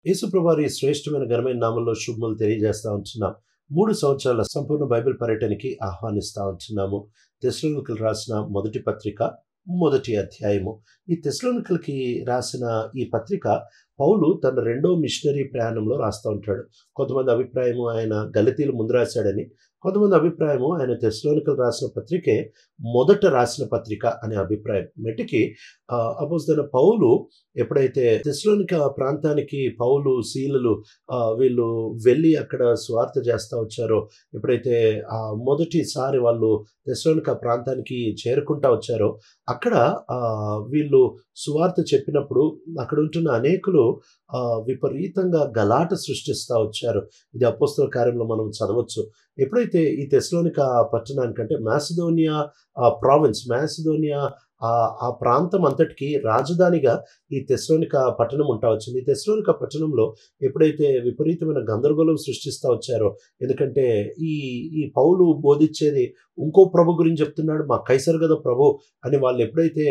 యేసుప్రభువారి శ్రేష్టమైన ఘనమైన నామంలో శుభములు తెలియజేస్తా ఉంటున్నాం. 3 సంవత్సరాల సంపూర్ణ బైబిల్ పర్యటనకి ఆహ్వానిస్తా ఉంటున్నాము. తెస్సలోనికీయులకు రాసిన మొదటి పత్రిక మొదటి అధ్యాయము. ఈ తెస్సలోనికీయులకి రాసిన ఈ పత్రిక పౌలు తన రెండో మిషనరీ ప్రయాణంలో రాస్తూ ఉంటాడు. కొంతమంది అభిప్రాయము ఆయన గలతీలు ముందు రాశాడని, కొంతమంది అభిప్రాయము ఆయన తెస్సలోనికీయులకు రాసిన పత్రికే మొదట రాసిన పత్రిక అనే అభిప్రాయం. మెటికి అపోస్తలుడైన పౌలు ఎప్పుడైతే తెస్సలోనిక ప్రాంతానికి పౌలు శీలలు వీళ్ళు వెళ్ళి అక్కడ సువార్త చేస్తూ వచ్చారో, ఎప్పుడైతే మొదటిసారి వాళ్ళు తెస్సలోనిక ప్రాంతానికి చేరుకుంటా వచ్చారో, అక్కడ వీళ్ళు సువార్త చెప్పినప్పుడు అక్కడ ఉంటున్న అనేకులు విపరీతంగా గలాట సృష్టిస్తూ వచ్చారు. ఇది అపోస్తలుల కార్యంలో మనం చదవచ్చు. ఎప్పుడైతే ఈ తెస్సలోనిక పట్టణానికంటే మాసిదోనియా ప్రావిన్స్, మాసిదోనియా ఆ ప్రాంతం అంతటికి రాజధానిగా ఈ తెస్సలోనిక పట్టణం ఉంటా వచ్చింది. ఈ తెస్సలోనిక పట్టణంలో ఎప్పుడైతే విపరీతమైన గందరగోళం సృష్టిస్తూ వచ్చారో, ఎందుకంటే ఈ పౌలు బోధించేది ఇంకో ప్రభు గురించి చెప్తున్నాడు, మా కైసరు కదా ప్రభు అని వాళ్ళు ఎప్పుడైతే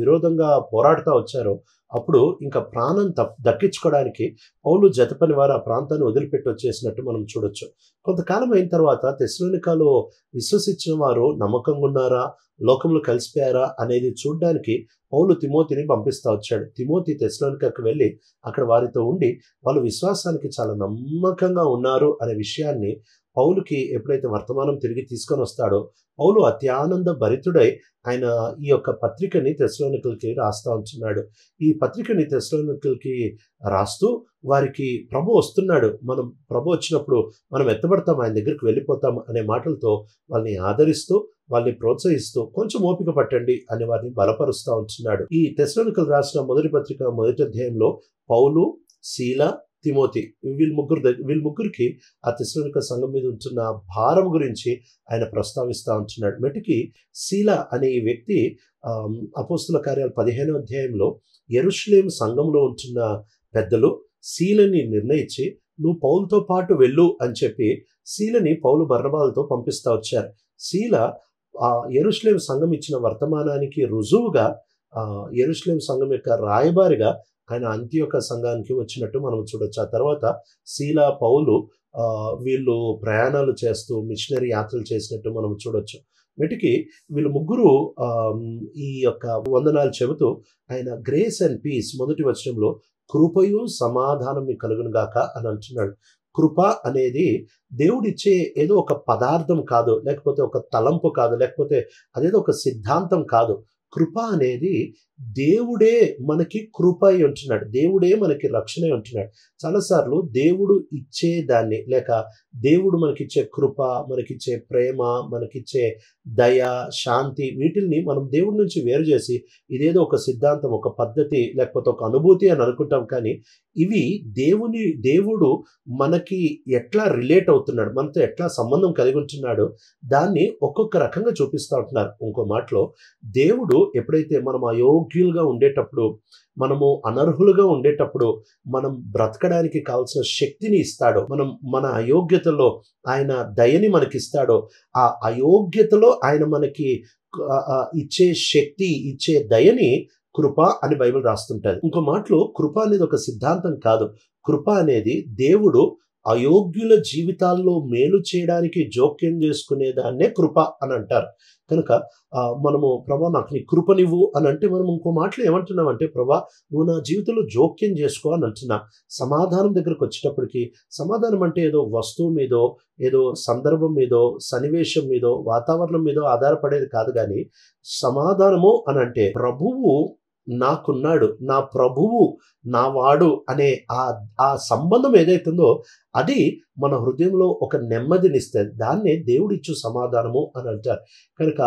విరోధంగా పోరాడుతూ వచ్చారో, అప్పుడు ఇంకా ప్రాణం దక్కించుకోవడానికి పౌలు జతపని వారు ఆ ప్రాంతాన్ని వదిలిపెట్టి వచ్చేసినట్టు మనం చూడొచ్చు. కొంతకాలం అయిన తర్వాత తెస్సలోనికలో విశ్వసించిన వారు నమ్మకంగా ఉన్నారా, లోకంలో కలిసిపోయారా అనేది చూడడానికి పౌలు తిమోతిని పంపిస్తూ వచ్చాడు. తిమోతి తెస్సలోనికకు వెళ్ళి అక్కడ వారితో ఉండి వాళ్ళు విశ్వాసానికి చాలా నమ్మకంగా ఉన్నారు అనే విషయాన్ని పౌలుకి ఎప్పుడైతే వర్తమానం తిరిగి తీసుకొని వస్తాడో, పౌలు అత్యానంద భరితుడై ఆయన ఈ యొక్క పత్రికని తెస్సలోనికీయులకి రాస్తా ఉంటున్నాడు. ఈ పత్రికని తెస్సలోనికీయులకి రాస్తూ వారికి ప్రభు వస్తున్నాడు, మనం ప్రభు వచ్చినప్పుడు మనం ఎత్తబడతాం, ఆయన దగ్గరికి వెళ్ళిపోతాం అనే మాటలతో వాళ్ళని ఆదరిస్తూ వాళ్ళని ప్రోత్సహిస్తూ కొంచెం ఓపిక పట్టండి అని వారిని బలపరుస్తూ ఉంటున్నాడు. ఈ తెస్సలోనికీయులకు రాసిన మొదటి పత్రిక మొదటి అధ్యాయంలో పౌలు, శీల, తిమోతి వీళ్ళ ముగ్గురికి ఆ తెస్సలోనిక సంఘం మీద ఉంటున్న భారం గురించి ఆయన ప్రస్తావిస్తూ ఉంటున్నాడు. మెటికి శీల అనే ఈ వ్యక్తి అపోస్తలుల కార్యాలు 15వ అధ్యాయంలో యెరూషలేము సంఘంలో ఉంటున్న పెద్దలు శీలని నిర్ణయించి నువ్వు పౌలుతో పాటు వెళ్ళు అని చెప్పి శీలని పౌలు బర్నబాలతో పంపిస్తూ వచ్చారు. శీల యెరూషలేము సంఘం ఇచ్చిన వర్తమానానికి రుజువుగా యెరూషలేము సంఘం యొక్క రాయబారిగా ఆయన అంతియోక సంఘానికి వచ్చినట్టు మనం చూడొచ్చు. ఆ తర్వాత శీల, పౌలు వీళ్ళు ప్రయాణాలు చేస్తూ మిషనరీ యాత్రలు చేసినట్టు మనం చూడొచ్చు. వీటికి వీళ్ళు ముగ్గురు ఈ యొక్క వందనాలు చెబుతూ ఆయన గ్రేస్ అండ్ పీస్ మొదటి వచనంలో కృపయు సమాధానం మీకు కలుగును గాక అని అంటున్నాడు. కృప అనేది దేవుడిచ్చే ఏదో ఒక పదార్థం కాదు, లేకపోతే ఒక తలంపు కాదు, లేకపోతే అదేదో ఒక సిద్ధాంతం కాదు. కృప అనేది దేవుడే మనకి కృప అయి ఉంటున్నాడు, దేవుడే మనకి రక్షణ అయి ఉంటున్నాడు. చాలాసార్లు దేవుడు ఇచ్చే దాన్ని, లేక దేవుడు మనకిచ్చే కృప, మనకిచ్చే ప్రేమ, మనకిచ్చే దయ, శాంతి, వీటిల్ని మనం దేవుడి నుంచి వేరు చేసి ఇదేదో ఒక సిద్ధాంతం, ఒక పద్ధతి, లేకపోతే ఒక అనుభూతి అని అనుకుంటాం. కానీ ఇవి దేవుడు మనకి ఎట్లా రిలేట్ అవుతున్నాడు, మనతో ఎట్లా సంబంధం కలిగి ఉంటున్నాడో దాన్ని ఒక్కొక్క రకంగా చూపిస్తూ ఉంటున్నారు. ఇంకో మాటలో దేవుడు ఎప్పుడైతే మనం అయోగ్యులుగా ఉండేటప్పుడు, మనము అనర్హులుగా ఉండేటప్పుడు మనం బ్రతకడానికి కావాల్సిన శక్తిని ఇస్తాడో, మన అయోగ్యతలో ఆయన దయని మనకిస్తాడో, ఆ అయోగ్యతలో ఆయన మనకి ఇచ్చే శక్తి, ఇచ్చే దయని కృప అని బైబిల్ రాస్తుంటది. ఇంకో మాటలో కృప అనేది ఒక సిద్ధాంతం కాదు. కృప అనేది దేవుడు అయోగ్యుల జీవితాల్లో మేలు చేయడానికి జోక్యం చేసుకునేదాన్నే కృప అని అంటారు. కనుక మనము ప్రభా నాకు నీ కృపనివ్వు అని అంటే మనం ఇంకో మాటలు ఏమంటున్నామంటే, ప్రభా నువ్వు నా జీవితంలో జోక్యం చేసుకో అని అంటున్నా. సమాధానం దగ్గరకు వచ్చేటప్పటికి సమాధానం అంటే ఏదో వస్తువు మీదో, ఏదో సందర్భం మీదో, సన్నివేశం మీదో, వాతావరణం మీదో ఆధారపడేది కాదు. కానీ సమాధానము అని అంటే ప్రభువు నాకున్నాడు, నా ప్రభువు నా వాడు అనే ఆ సంబంధం ఏదైతుందో అది మన హృదయంలో ఒక నెమ్మదినిస్తుంది. దాన్నే దేవుడిచ్చు సమాధానము అని అంటారు. కనుక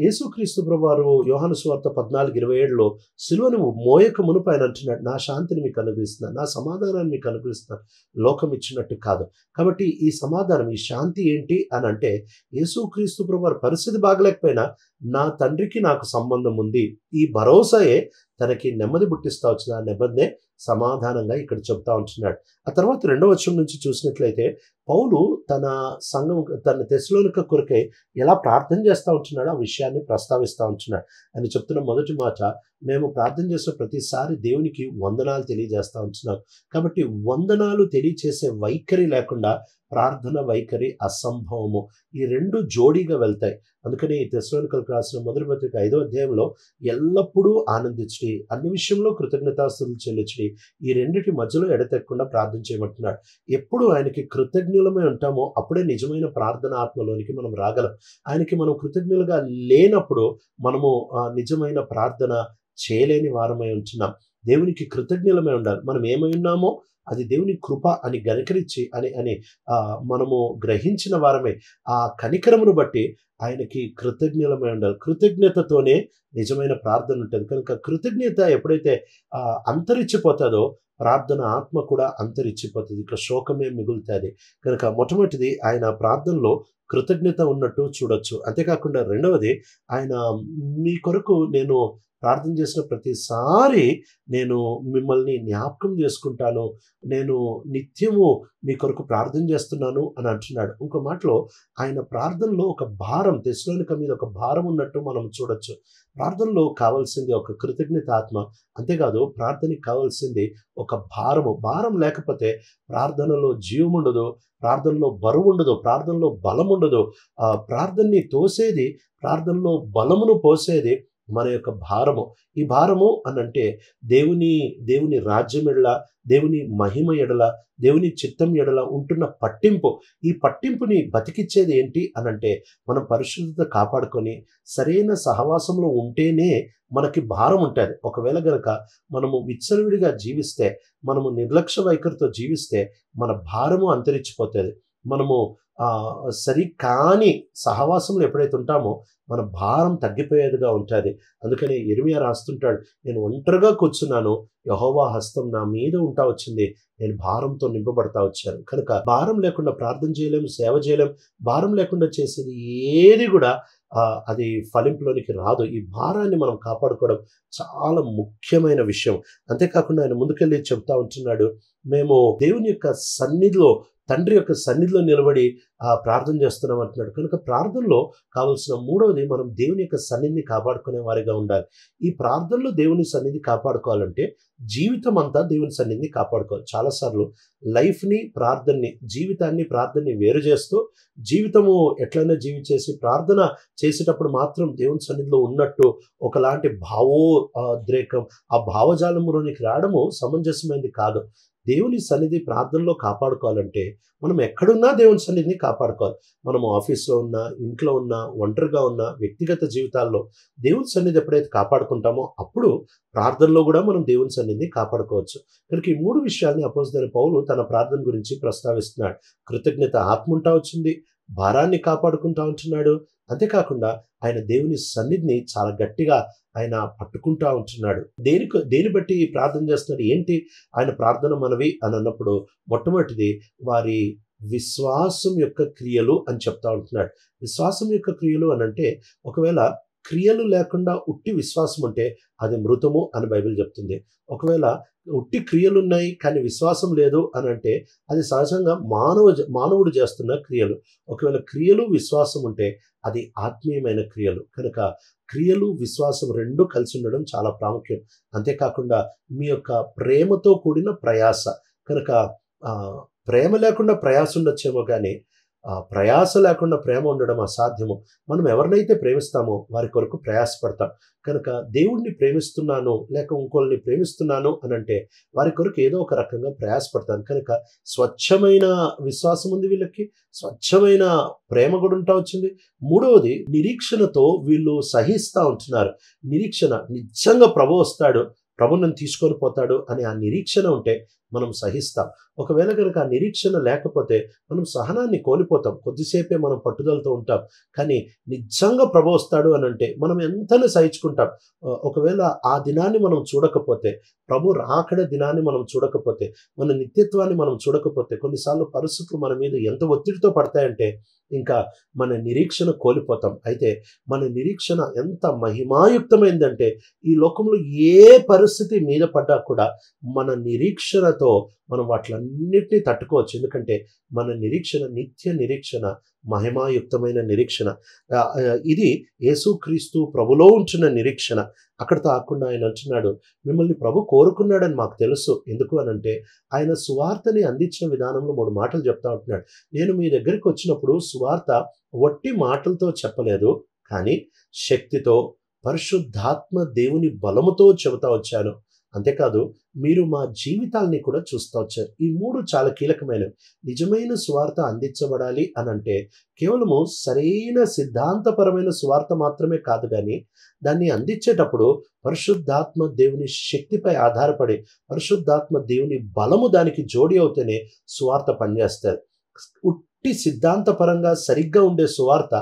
యేసుక్రీస్తు ప్రభువారు యోహాను సువార్త 14:27లో సిలువను మోయక మునుపు ఆయన అంటున్నాడు, నా శాంతిని మీకు అనుగ్రహిస్తున్నాను, నా సమాధానాన్ని మీకు అనుగ్రహిస్తున్నాను, లోకం ఇచ్చినట్టు కాదు. కాబట్టి ఈ సమాధానం, ఈ శాంతి ఏంటి అని అంటే, యేసుక్రీస్తు ప్రభువారు పరిస్థితి బాగలేకపోయినా నా తండ్రికి నాకు సంబంధం ఉంది, ఈ భరోసాయే తనకి నెమ్మది పుట్టిస్తా వచ్చిన. ఆ నెమ్మదినే సమాధానంగా ఇక్కడ చెప్తా ఉంటున్నాడు. ఆ తర్వాత 2వ వచనం నుంచి చూసినట్లయితే పౌలు తన సంఘం, తన తెస్సలోనిక కొరకై ఎలా ప్రార్థన చేస్తూ ఉంటున్నాడో ఆ విషయాన్ని ప్రస్తావిస్తూ ఉంటున్నాడు. ఆయన చెప్తున్న మొదటి మాట, మేము ప్రార్థన చేసిన ప్రతిసారి దేవునికి వందనాలు తెలియజేస్తూ ఉంటున్నాం. కాబట్టి వందనాలు తెలియచేసే వైఖరి లేకుండా ప్రార్థన వైఖరి అసంభవము. ఈ రెండు జోడీగా వెళ్తాయి. అందుకని తెస్సలోనికలకు రాసిన మొదటి పత్రిక 5వ అధ్యాయంలో ఎల్లప్పుడూ ఆనందించుడి, అన్ని విషయంలో కృతజ్ఞతాస్తుతులు చెల్లించుడి, ఈ రెండిటి మధ్యలో ఎడతెక్కకుండా ప్రార్థన చేయమంటున్నాడు. ఎప్పుడు ఆయనకి కృతజ్ఞులమై ఉంటామో అప్పుడే నిజమైన ప్రార్థన ఆత్మలోనికి మనం రాగలం. ఆయనకి మనం కృతజ్ఞులుగా లేనప్పుడు మనము నిజమైన ప్రార్థన చేయలేని వారమై ఉంటున్నాం. దేవునికి కృతజ్ఞులమై ఉండాలి. మనం ఏమై ఉన్నామో అది దేవుని కృప అని గణకరించి అని మనము గ్రహించిన వారమే. ఆ కనికరమును బట్టి ఆయనకి కృతజ్ఞులమై ఉండాలి. కృతజ్ఞతతోనే నిజమైన ప్రార్థన ఉంటుంది. కనుక కృతజ్ఞత ఎప్పుడైతే అంతరించిపోతుందో ప్రార్థన ఆత్మ కూడా అంతరించిపోతుంది. ఇక శోకమే మిగులుతుంది. కనుక మొట్టమొదటిది ఆయన ప్రార్థనలో కృతజ్ఞత ఉన్నట్టు చూడొచ్చు. అంతేకాకుండా రెండవది, ఆయన మీ కొరకు నేను ప్రార్థన చేసిన ప్రతిసారి నేను మిమ్మల్ని జ్ఞాపకం చేసుకుంటాను, నేను నిత్యము మీ కొరకు ప్రార్థన చేస్తున్నాను అని అంటున్నాడు. ఇంకో మాటలో ఆయన ప్రార్థనలో ఒక భారం, తెస్సలోనిక మీద ఒక భారం ఉన్నట్టు మనం చూడొచ్చు. ప్రార్థనలో కావాల్సింది ఒక కృతజ్ఞత ఆత్మ. అంతేకాదు ప్రార్థనకి కావాల్సింది ఒక భారము. భారం లేకపోతే ప్రార్థనలో జీవం ఉండదు, ప్రార్థనలో బరువు ఉండదు, ప్రార్థనలో బలం ఉండదు. ప్రార్థనని తోసేది, ప్రార్థనలో బలమును పోసేది మన యొక్క భారము. ఈ భారము అనంటే దేవుని రాజ్యం ఎడల, దేవుని మహిమ ఎడల, దేవుని చిత్తం ఎడల ఉంటున్న పట్టింపు. ఈ పట్టింపుని బతికిచ్చేది ఏంటి అనంటే మనం పరిశుద్ధత కాపాడుకొని సరైన సహవాసంలో ఉంటేనే మనకి భారం ఉంటుంది. ఒకవేళ గనక మనము విచ్చలవిడిగా జీవిస్తే, మనము నిర్లక్ష్య వైఖరితో జీవిస్తే మన భారము అంతరించిపోతుంది. మనము సరికాని సహవాసంలో ఎప్పుడైతే ఉంటామో మన భారం తగ్గిపోయేదిగా ఉంటుంది. అందుకని యిర్మీయా రాస్తుంటాడు, నేను ఒంటరిగా కూర్చున్నాను, యెహోవా హస్తం నా మీద ఉంటా వచ్చింది, నేను భారంతో నింపబడతా వచ్చాను. కనుక భారం లేకుండా ప్రార్థన చేయలేము, సేవ చేయలేం. భారం లేకుండా చేసేది ఏది కూడా అది ఫలింపులోనికి రాదు. ఈ భారాన్ని మనం కాపాడుకోవడం చాలా ముఖ్యమైన విషయం. అంతేకాకుండా ఆయన ముందుకెళ్ళి చెప్తా ఉంటున్నాడు, మేము దేవుని యొక్క సన్నిధిలో, తండ్రి యొక్క సన్నిధిలో నిలబడి ప్రార్థన చేస్తున్నాం అంటున్నాడు. కనుక ప్రార్థనలో కావాల్సిన మూడవది, మనం దేవుని యొక్క సన్నిధిని కాపాడుకునే వారిగా ఉండాలి. ఈ ప్రార్థనలో దేవుని సన్నిధి కాపాడుకోవాలంటే జీవితం అంతా దేవుని సన్నిధిని కాపాడుకోవాలి. చాలాసార్లు లైఫ్ని, ప్రార్థనని, జీవితాన్ని, ప్రార్థనని వేరు చేస్తూ జీవితము ఎట్లయినా జీవించేసి ప్రార్థన చేసేటప్పుడు మాత్రం దేవుని సన్నిధిలో ఉన్నట్టు ఒకలాంటి భావోద్రేకం, ఆ భావజాలంలోనికి రావడము సమంజసమైనది కాదు. దేవుని సన్నిధి ప్రార్థనలో కాపాడుకోవాలంటే మనం ఎక్కడున్నా దేవుని సన్నిధిని కాపాడుకోవాలి. మనము ఆఫీస్లో ఉన్నా, ఇంట్లో ఉన్నా, ఒంటరిగా ఉన్నా, వ్యక్తిగత జీవితాల్లో దేవుని సన్నిధి ఎప్పుడైతే కాపాడుకుంటామో అప్పుడు ప్రార్థనలో కూడా మనం దేవుని సన్నిధిని కాపాడుకోవచ్చు. కనుక ఈ మూడు విషయాల్ని అపోస్తలుడైన పౌలు తన ప్రార్థన గురించి ప్రస్తావిస్తున్నాడు. కృతజ్ఞత ఆత్మ ఉంటా వచ్చింది, భారాన్ని కాపాడుకుంటా ఉంటున్నాడు. అంతేకాకుండా ఆయన దేవుని సన్నిధిని చాలా గట్టిగా ఆయన పట్టుకుంటా ఉంటున్నాడు. దేని బట్టి ప్రార్థన చేస్తున్నాడు, ఏంటి ఆయన ప్రార్థన మనవి అని అన్నప్పుడు మొట్టమొదటిది వారి విశ్వాసం యొక్క క్రియలు అని చెప్తా ఉంటున్నాడు. విశ్వాసం యొక్క క్రియలు అని అంటే ఒకవేళ క్రియలు లేకుండా ఉట్టి విశ్వాసం ఉంటే అది మృతము అని బైబిల్ చెప్తుంది. ఒకవేళ ఉట్టి క్రియలు ఉన్నాయి కానీ విశ్వాసం లేదు అని అంటే అది సహజంగా మానవుడు చేస్తున్న క్రియలు. ఒకవేళ క్రియలు విశ్వాసం ఉంటే అది ఆత్మీయమైన క్రియలు. కనుక క్రియలు విశ్వాసం రెండు కలిసి ఉండడం చాలా ప్రాముఖ్యం. అంతేకాకుండా మీ యొక్క ప్రేమతో కూడిన ప్రయాస. కనుక ప్రేమ లేకుండా ప్రయాస ఉండొచ్చేమో కానీ ప్రయాస లేకుండా ప్రేమ ఉండడం అసాధ్యము. మనం ఎవరినైతే ప్రేమిస్తామో వారి కొరకు ప్రయాసపడతాం. కనుక దేవుణ్ణి ప్రేమిస్తున్నాను లేక ఇంకోళ్ళని ప్రేమిస్తున్నాను అని అంటే వారి కొరకు ఏదో ఒక రకంగా ప్రయాసపడతాను. కనుక స్వచ్ఛమైన విశ్వాసం ఉంది వీళ్ళకి, స్వచ్ఛమైన ప్రేమ కూడా ఉంటా వచ్చింది. మూడవది నిరీక్షణతో వీళ్ళు సహిస్తూ ఉంటున్నారు. నిరీక్షణ, నిజంగా ప్రభు వస్తాడు, ప్రభు నన్ను తీసుకొని పోతాడు అని ఆ నిరీక్షణ ఉంటే మనం సహిస్తాం. ఒకవేళ కనుక ఆ నిరీక్షణ లేకపోతే మనం సహనాన్ని కోల్పోతాం. కొద్దిసేపే మనం పట్టుదలతో ఉంటాం. కానీ నిజంగా ప్రభు వస్తాడు అనంటే మనం ఎంతనే సహించుకుంటాం. ఒకవేళ ఆ దినాన్ని మనం చూడకపోతే, ప్రభు రాకడ దినాన్ని మనం చూడకపోతే, మన నిత్యత్వాన్ని మనం చూడకపోతే, కొన్నిసార్లు పరిస్థితులు మన మీద ఎంత ఒత్తిడితో పడతాయంటే ఇంకా మన నిరీక్షణ కోల్పోతాం. అయితే మన నిరీక్షణ ఎంత మహిమాయుక్తమైందంటే ఈ లోకంలో ఏ పరిస్థితి మీద పడ్డా కూడా మన నిరీక్షణతో మనం వాటిలన్నిటినీ తట్టుకోవచ్చు. ఎందుకంటే మన నిరీక్షణ నిత్య నిరీక్షణ, మహిమాయుక్తమైన నిరీక్షణ. ఇది యేసుక్రీస్తు ప్రభులో ఉంచిన నిరీక్షణ. అక్కడితో ఆకుండా ఆయన అంటున్నాడు, మిమ్మల్ని ప్రభు కోరుకున్నాడని మాకు తెలుసు. ఎందుకు అనంటే ఆయన సువార్తని అందించిన విధానంలో 3 మాటలు చెప్తా ఉంటున్నాడు. నేను మీ దగ్గరికి వచ్చినప్పుడు సువార్త వట్టి మాటలతో చెప్పలేదు, కానీ శక్తితో, పరిశుద్ధాత్మ దేవుని బలముతో చెబుతా వచ్చాను. అంతేకాదు మీరు మా జీవితాల్ని కూడా చూస్తూ వచ్చారు. ఈ 3 చాలా కీలకమైనవి. నిజమైన సువార్త అందించబడాలి అనంటే కేవలము సరైన సిద్ధాంతపరమైన సువార్త మాత్రమే కాదు, కానీ దాన్ని అందించేటప్పుడు పరిశుద్ధాత్మ దేవుని శక్తిపై ఆధారపడి, పరిశుద్ధాత్మ దేవుని బలము దానికి జోడి అవుతేనే సువార్త పనిచేస్తుంది. ఉట్టి సిద్ధాంతపరంగా సరిగ్గా ఉండే సువార్త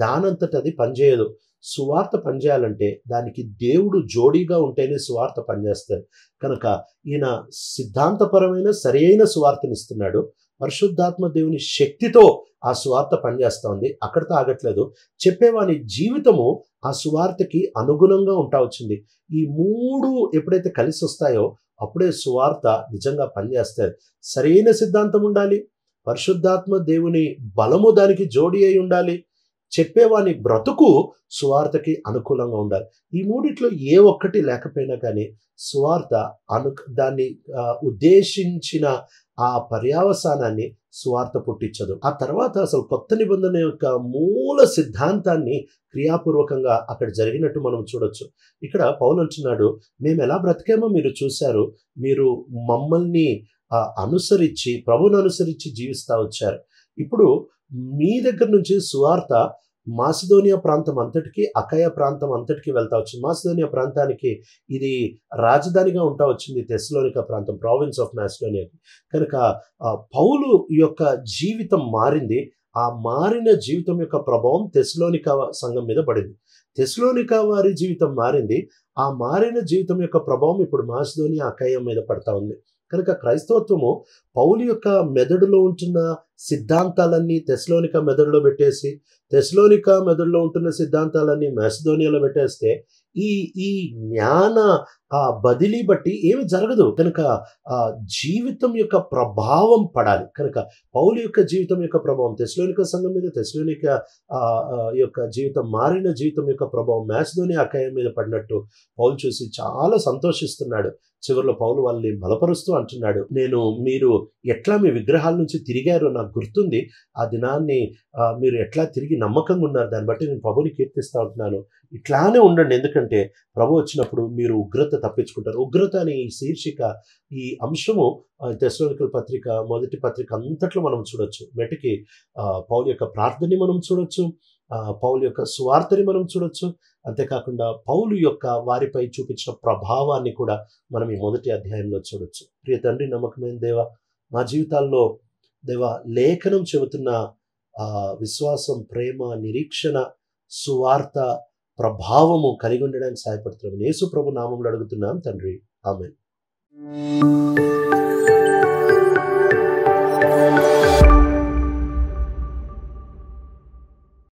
దానంతట అది పనిచేయదు. సువార్త పనిచేయాలంటే దానికి దేవుడు జోడీగా ఉంటేనే సువార్త పనిచేస్తుంది. కనుక ఈయన సిద్ధాంతపరమైన సరైన సువార్తనిస్తున్నాడు. పరిశుద్ధాత్మ దేవుని శక్తితో ఆ సువార్త పనిచేస్తూ ఉంది. అక్కడితో ఆగట్లేదు. చెప్పేవాని జీవితము ఆ సువార్తకి అనుగుణంగా ఉంటా వచ్చింది. ఈ 3 ఎప్పుడైతే కలిసి వస్తాయో అప్పుడే సువార్త నిజంగా పనిచేస్తుంది. సరైన సిద్ధాంతం ఉండాలి, పరిశుద్ధాత్మ దేవుని బలము దానికి జోడి అయి ఉండాలి, చెప్పేవాని బ్రతుకు సువార్తకి అనుకూలంగా ఉండాలి. ఈ 3 ఏ ఒక్కటి లేకపోయినా కానీ సువార్త దాన్ని ఉద్దేశించిన ఆ పర్యావసానాన్ని సువార్త పుట్టించదు. ఆ తర్వాత అసలు కొత్త నిబంధన యొక్క మూల సిద్ధాంతాన్ని క్రియాపూర్వకంగా అక్కడ జరిగినట్టు మనం చూడొచ్చు. ఇక్కడ పౌలు అంటున్నాడు, మేము ఎలా బ్రతికామో మీరు చూశారు. మీరు మమ్మల్ని అనుసరించి, ప్రభువును అనుసరించి జీవిస్తా వచ్చారు. ఇప్పుడు మీ దగ్గర నుంచి సువార్త మాసిదోనియా ప్రాంతం అంతటికి, అకయ ప్రాంతం అంతటికి వెళ్తా వచ్చింది. మాసిదోనియా ప్రాంతానికి ఇది రాజధానిగా ఉంటా వచ్చింది, తెస్సలోనిక ప్రాంతం, ప్రావిన్స్ ఆఫ్ మాసిడోనియాకి. కనుక పౌలు యొక్క జీవితం మారింది. ఆ మారిన జీవితం యొక్క ప్రభావం తెస్సలోనిక సంఘం మీద పడింది. తెస్సలోనిక వారి జీవితం మారింది. ఆ మారిన జీవితం యొక్క ప్రభావం ఇప్పుడు మాసిదోనియా, అకయ మీద పడతా ఉంది. కనుక క్రైస్తవత్వము పౌలు యొక్క మెదడులో ఉంటున్న సిద్ధాంతాలన్నీ తెస్సలోనిక మెదడులో పెట్టేసి, తెస్సలోనిక మెదడులో ఉంటున్న సిద్ధాంతాలన్నీ మాసిదోనియాలో పెట్టేస్తే ఈ జ్ఞాన బదిలీ బట్టి ఏమి జరగదు. కనుక జీవితం యొక్క ప్రభావం పడాలి. కనుక పౌలు యొక్క జీవితం యొక్క ప్రభావం తెస్సలోనిక సంఘం మీద, తెస్సలోనిక యొక్క జీవితం, మారిన జీవితం యొక్క ప్రభావం మాసిదోనియా, అకయ మీద పడినట్టు పౌలు చూసి చాలా సంతోషిస్తున్నాడు. చివరిలో పౌలు వాళ్ళని బలపరుస్తూ అంటున్నాడు, మీరు ఎట్లా మీ విగ్రహాల నుంచి తిరిగారో నాకు గుర్తుంది. ఆ దినాన్ని మీరు ఎట్లా తిరిగి నమ్మకంగా ఉన్నారు, దాన్ని బట్టి నేను ప్రభుని కీర్తిస్తూ ఉంటున్నాను. ఇట్లానే ఉండండి, ఎందుకంటే ప్రభు వచ్చినప్పుడు మీరు ఉగ్రత తప్పించుకుంటారు. ఉగ్రత అనే ఈ శీర్షిక, ఈ అంశము తెస్సలోనికల పత్రిక, మొదటి పత్రిక అంతట్లో మనం చూడొచ్చు. మెటికి పౌలు యొక్క ప్రార్థనని మనం చూడొచ్చు, పౌలు యొక్క సువార్తని మనం చూడొచ్చు. అంతేకాకుండా పౌలు యొక్క వారిపై చూపించిన ప్రభావాన్ని కూడా మనం ఈ మొదటి అధ్యాయంలో చూడొచ్చు. ప్రియ తండ్రి, నమ్మకమైన దేవా, మా జీవితాల్లో దేవా లేఖనం చెబుతున్న విశ్వాసం, ప్రేమ, నిరీక్షణ, సువార్త ప్రభావము కలిగి ఉండడానికి సహాయపడుతున్నాం. యేసు ప్రభు నామములో అడుగుతున్నాం తండ్రి, ఆమేన్.